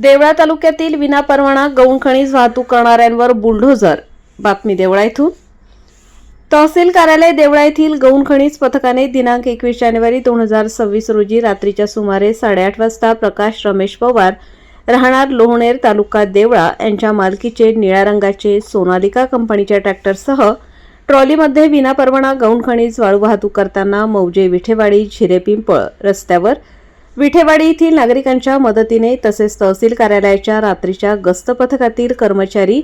देवळा तालुक्यातील विनापरवाना गौण खनिज वाहतूक करणाऱ्यांवर बुलडोझर। बातमी देवळा येथून। तहसील कार्यालय देवळा येथील गौण खनिज पथकाने दिनांक 21 जानेवारी 2026 रोजी रात्रीच्या सुमारे 8:30 वाजता प्रकाश रमेश पवार राहणार लोहनेर तालुका देवळा यांच्या मालकीचे निळ्या रंगाचे सोनालिका कंपनीच्या ट्रॅक्टरसह ट्रॉलीमध्ये विनापरवाना गौण खनिज वाळू वाहतूक करताना मौजे विठेवाडी झिरेपिंपळ रस्त्यावर विठेवाडी येथील नागरिकांच्या मदतीने तसेच तहसील कार्यालयाच्या रात्रीच्या गस्त पथकातील कर्मचारी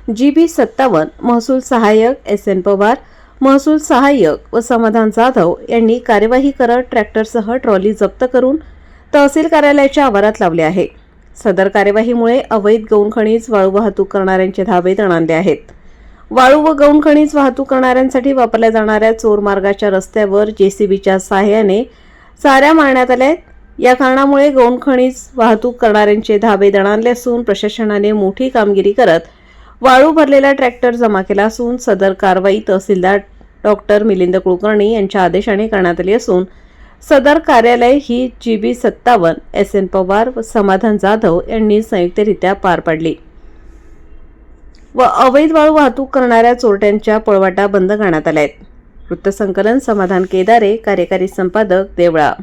GB 57 महसूल सहाय्यक SN पवार महसूल सहाय्यक व समाधान जाधव यांनी कार्यवाही करत ट्रॅक्टरसह ट्रॉली जप्त करून तहसील कार्यालयाच्या आवारात लावले आहे। सदर कार्यवाहीमुळे अवैध गौण खनिज वाळू वाहतूक करणाऱ्यांचे धाबे दणाणले आहेत। वाळू व गौण खनिज वाहतूक करणाऱ्यांसाठी वापरल्या जाणाऱ्या चोर मार्गाच्या रस्त्यावर JCBच्या सहाय्याने चाऱ्या मारण्यात आल्या। या कारणामुळे गौण खनिज वाहतूक करणाऱ्यांचे धाबे दणाणले असून प्रशासनाने मोठी कामगिरी करत वाळू भरलेला ट्रॅक्टर जमा केला असून सदर कारवाई तहसीलदार डॉक्टर मिलिंद कुलकर्णी यांच्या आदेशाने करण्यात आली असून सदर कार्यालय ही GB 57 SN पवार व समाधान जाधव यांनी संयुक्तरित्या पार पाडली व अवैध वाळू वाहतूक करणाऱ्या चोरट्यांच्या पळवाटा बंद करण्यात आल्या आहेत। वृत्तसंकलन समाधान केदारे, कार्यकारी संपादक देवळा।